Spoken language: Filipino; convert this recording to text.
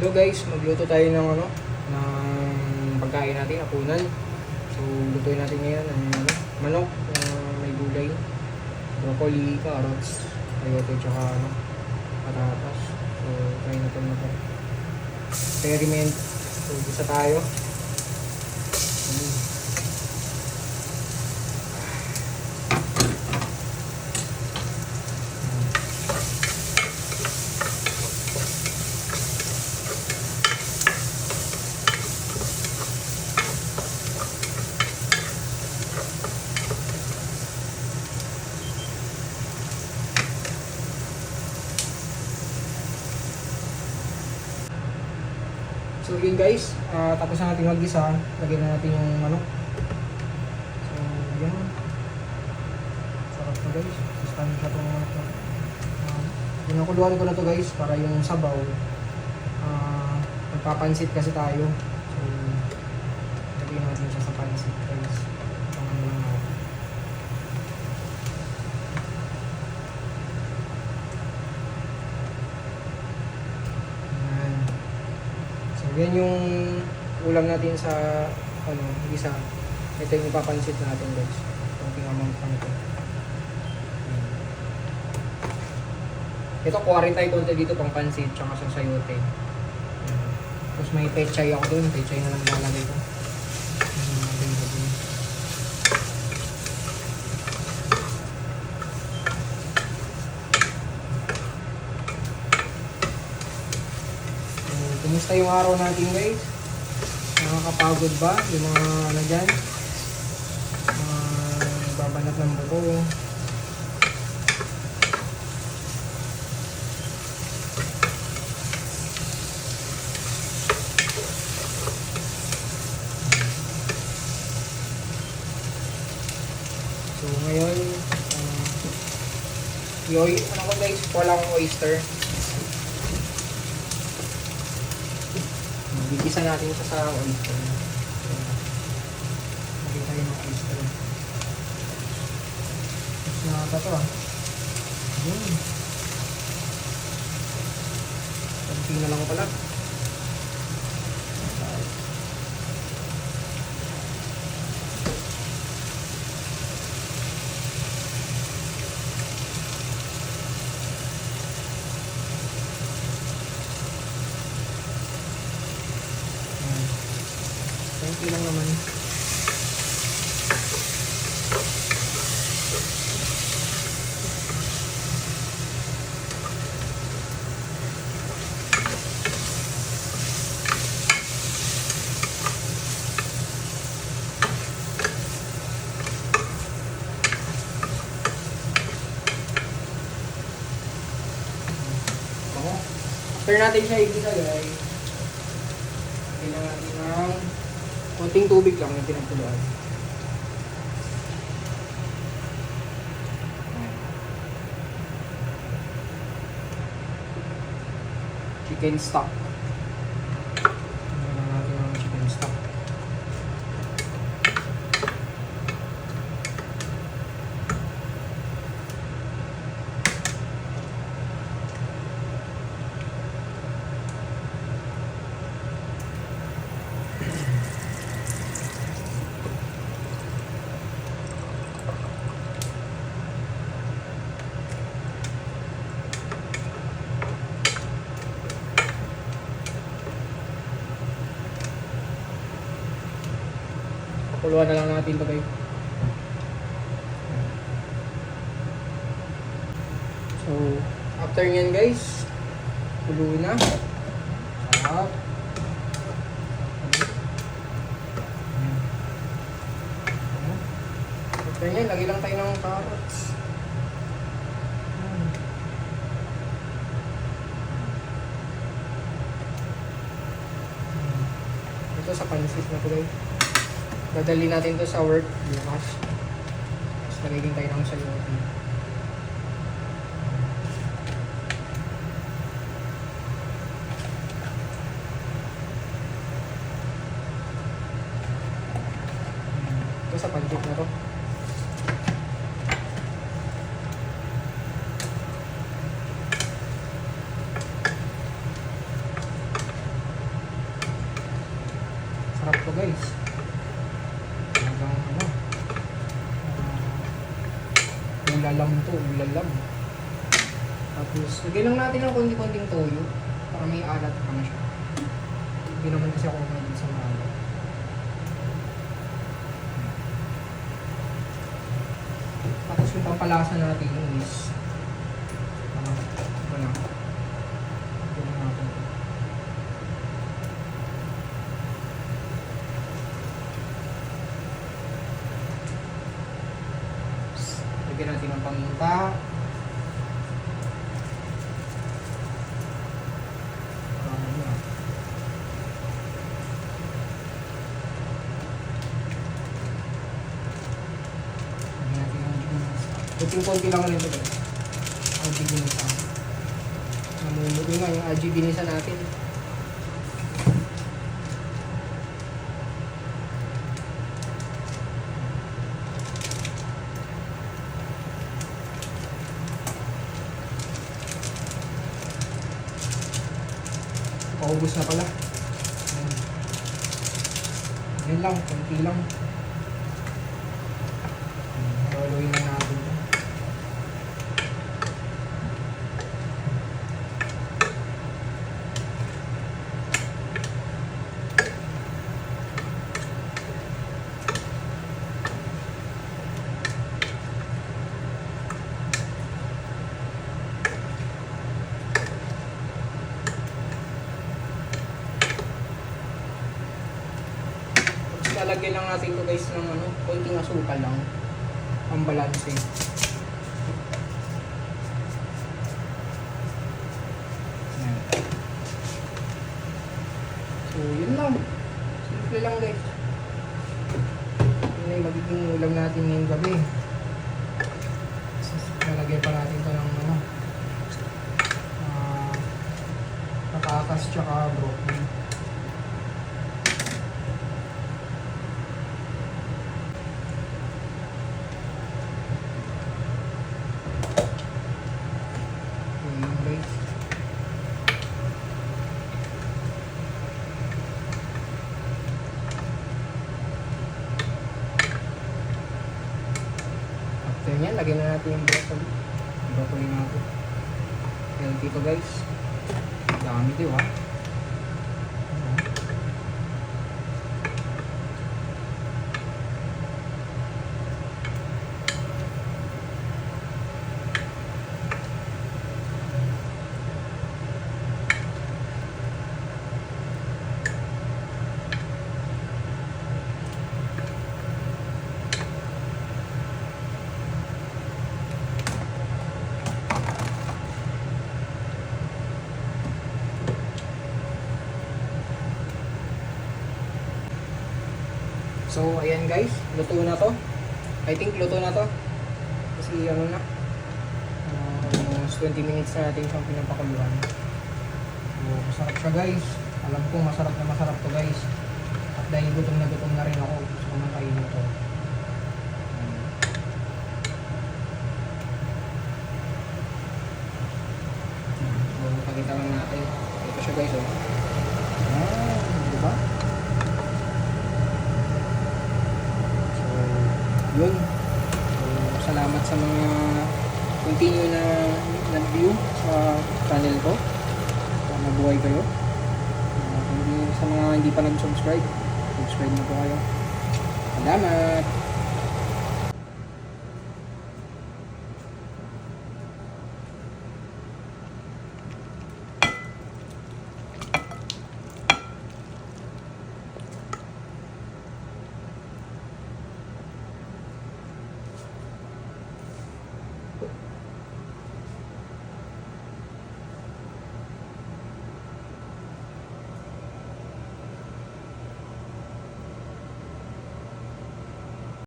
Hello guys, magluto tayo ng ng pagkain natin, hapunan. So, lutuin natin ngayon ang manok, may gulay, broccoli, carrots, sayote, tsaka patatas. So, try natin na ito. Experiment. So, isa tayo. So yun guys, tapos na natin mag-gisa, lagyan na natin yung manok. So yan. Sarap to guys. Sustansya itong manok na. Pinakuluan ko na to guys para yung sabaw. Magpapansit kasi tayo. So lagyan natin siya sa pansit guys. Tangan lang natin. Yan yung ulam natin sa gisa. Ito yung ipapansit natin guys. Konting amount lang ito. Ito kuha rin tayo konti dito pang pansit tsaka sa sayote. Tapos may pechay ako dun. Pechay na lang lalagay ko. Kumusta yung araw natin guys? Nakakapagod ba? Yung mga dyan? Babanat ng buko. So ngayon, ko guys? Walang oyster. Gigisa natin siya sa oyster. Lagay tayo ng oyster. Mas nakaka to Yun. Kunti na lang pala. Kunti lang naman. After natin siya igisa guys, kailangan natin ng konting tubig lang yung pinagkuluan. Chicken stock. Kailangan natin ng chicken stock. Pakuluan na lang natin ito guys. So, after nyan guys, kuluin na. Sarap. After nyan, lagay lang tayo ng carrots. Ito sa pansit na ito guys. Dadali natin to sa work bukas. Tapos nagiging tayo ng sayote. Ito sa pancake na to. guys. Hanggang ano. Ulalam to, ulalam. Tapos, lagyan lang natin ng konti-konting toyo para may alat pa na siya. Hindi naman kasi ako kumain sa maalat. Tapos yung pampalasa natin is ano na. Ito na natin. Lagyan natin ng paminta. Konti lang rin ito. RG ginisa. Namumuloy nga yung RG ginisa natin. Paubos na pala. Yan lang, konti lang. Haluin lang natin. Lalagyan lang natin ito guys ng ano, konting asukal lang. Ang balanse. Ayan. So, yun lang. Simple lang guys. Yun na yung magiging ulam natin ngayong gabi. Lalagyan pa natin ito ng ano, patatas tsaka broccoli. After yan, lagyan na natin yung broccoli. Yung broccoli natin. Healthy ito guys. Dami ito ha. So, ayan guys, luto na to. I think luto na to. Kasi ano na, almost 20 minutes na natin siyang pinapakuluan. So, masarap siya guys. Alam ko masarap na masarap to guys. At dahil gutom na rin ako, gusto ko nang kainin to. So, pakita lang natin. Ito siya guys, oh. Diba? Yun. So, salamat sa mga continue na nag-view sa channel ko. So, mabuhay kayo. Sa mga hindi pa nag-subscribe, subscribe na po kayo. Salamat!